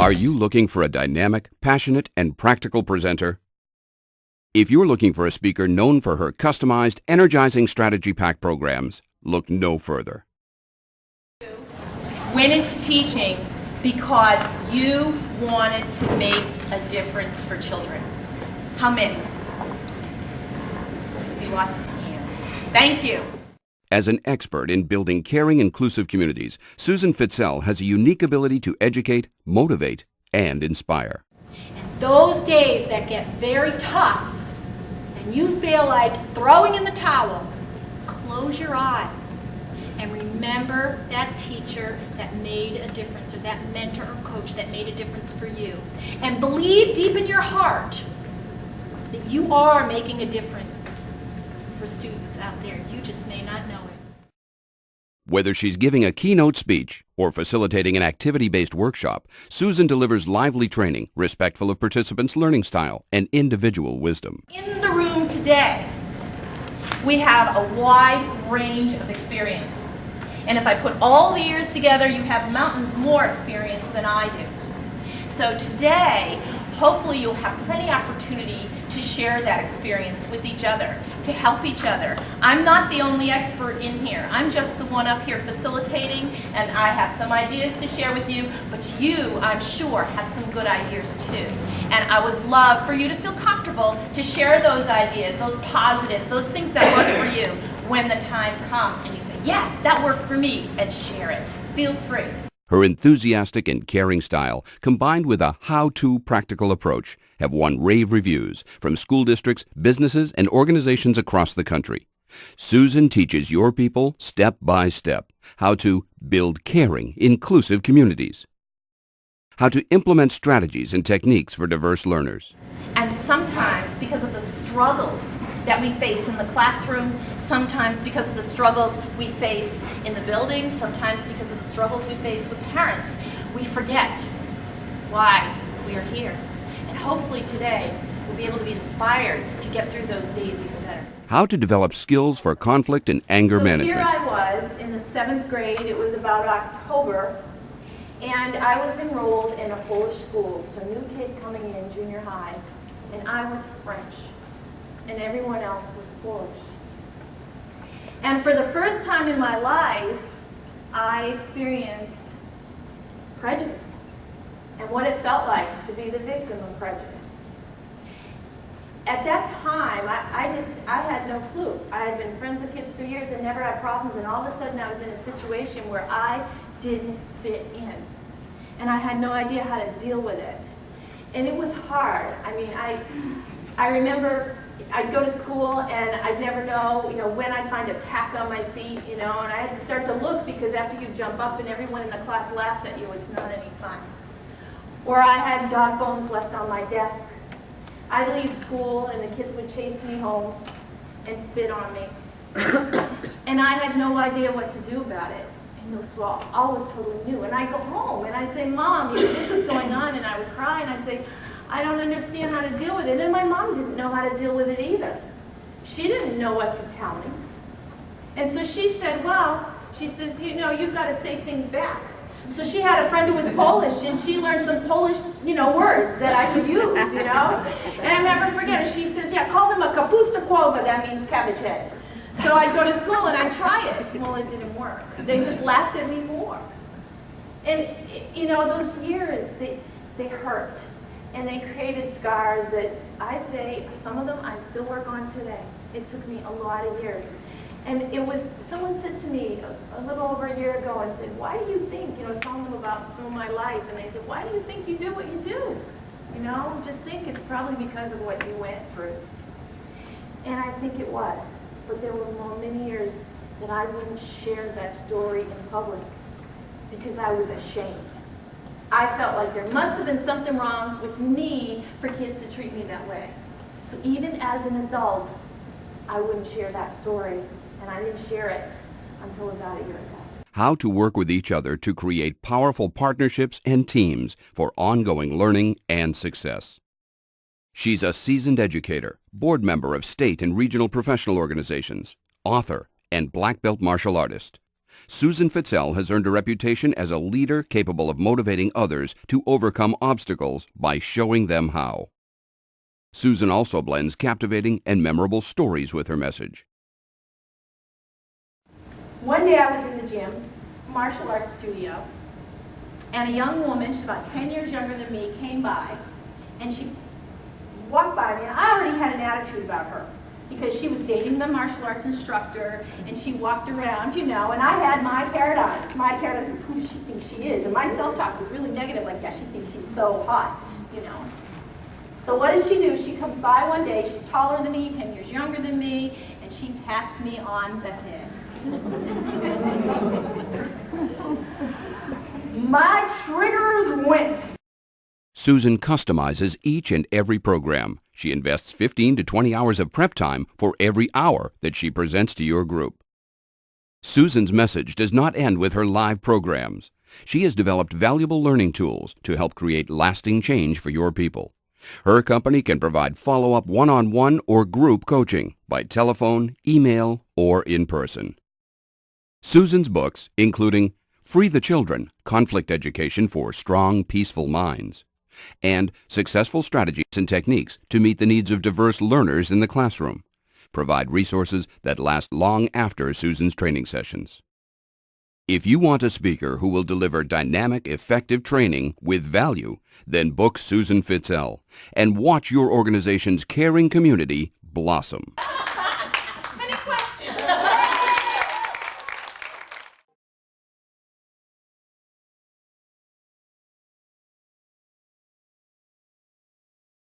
Are you looking for a dynamic, passionate, and practical presenter? If you're looking for a speaker known for her customized, energizing strategy pack programs, look no further. Went into teaching because you wanted to make a difference for children. How many? I see lots of hands. Thank you. As an expert in building caring, inclusive communities, Susan Fitzell has a unique ability to educate, motivate, and inspire. And those days that get very tough and you feel like throwing in the towel, close your eyes and remember that teacher that made a difference, or that mentor or coach that made a difference for you. And believe deep in your heart that you are making a difference for students out there. You just may not know it. Whether she's giving a keynote speech or facilitating an activity-based workshop, Susan delivers lively training, respectful of participants' learning style, and individual wisdom. In the room today, we have a wide range of experience. And if I put all the years together, you have mountains more experience than I do. So today, hopefully you'll have plenty of opportunity to share that experience with each other, to help each other. I'm not the only expert in here. I'm just the one up here facilitating, and I have some ideas to share with you, but you, I'm sure, have some good ideas too. And I would love for you to feel comfortable to share those ideas, those positives, those things that work for you when the time comes and you say, yes, that worked for me, and share it. Feel free. Her enthusiastic and caring style, combined with a how-to practical approach, have won rave reviews from school districts, businesses, and organizations across the country. Susan teaches your people step by step how to build caring, inclusive communities, how to implement strategies and techniques for diverse learners. And sometimes because of the struggles that we face in the classroom, sometimes because of the struggles we face in the building, sometimes because of the struggles we face with parents, we forget why we are here. And hopefully today we'll be able to be inspired to get through those days even better. How to develop skills for conflict and anger management. Here I was in the 7th grade, it was about October, and I was enrolled in a Polish school, so new kid coming in, junior high, and I was French, and everyone else was Polish. And for the first time in my life, I experienced prejudice and what it felt like to be the victim of prejudice. At that time, I had no clue. I had been friends with kids for years and never had problems, and all of a sudden I was in a situation where I didn't fit in. And I had no idea how to deal with it. And it was hard. I mean, I remember I'd go to school and I'd never know, when I'd find a tack on my seat, and I had to start to look, because after you jump up and everyone in the class laughs at you, it's not any fun. Or I had dog bones left on my desk. I'd leave school and the kids would chase me home and spit on me. And I had no idea what to do about it. And this was all was totally new. And I'd go home and I'd say, Mom, this is going on, and I would cry and I'd say, I don't understand how to deal with it. And my mom didn't know how to deal with it either. She didn't know what to tell me. And so she said, she says, you've got to say things back. So she had a friend who was Polish, and she learned some Polish, words that I could use, And I never forget it. She says, call them a kapusta kłowa, that means cabbage head. So I'd go to school and I'd try it. Well, it didn't work. They just laughed at me more. And, those years, they hurt. And they created scars that I'd say, some of them I still work on today. It took me a lot of years. And someone said to me a little over a year ago and said, why do you think, telling them about some of my life, and they said, why do you think you do what you do? Just think it's probably because of what you went through. And I think it was. But there were many years that I wouldn't share that story in public because I was ashamed. I felt like there must have been something wrong with me for kids to treat me that way. So even as an adult, I wouldn't share that story, and I didn't share it until about a year ago. How to work with each other to create powerful partnerships and teams for ongoing learning and success. She's a seasoned educator, board member of state and regional professional organizations, author, and black belt martial artist. Susan Fitzell has earned a reputation as a leader capable of motivating others to overcome obstacles by showing them how. Susan also blends captivating and memorable stories with her message. One day I was in the gym, martial arts studio, and a young woman, she's about 10 years younger than me, came by, and she walked by me, and I already had an attitude about her, because she was dating the martial arts instructor, and she walked around, you know, and I had my paradigm. My paradigm is who she thinks she is, and my self-talk was really negative, like, yeah, she thinks she's so hot, you know. So what does she do? She comes by one day, she's taller than me, 10 years younger than me, and she pats me on the head. My triggers went. Susan customizes each and every program. She invests 15 to 20 hours of prep time for every hour that she presents to your group. Susan's message does not end with her live programs. She has developed valuable learning tools to help create lasting change for your people. Her company can provide follow-up one-on-one or group coaching by telephone, email, or in person. Susan's books, including Free the Children, Conflict Education for Strong, Peaceful Minds, and Successful Strategies and Techniques to Meet the Needs of Diverse Learners in the Classroom, provide resources that last long after Susan's training sessions. If you want a speaker who will deliver dynamic, effective training with value, then book Susan Fitzell and watch your organization's caring community blossom.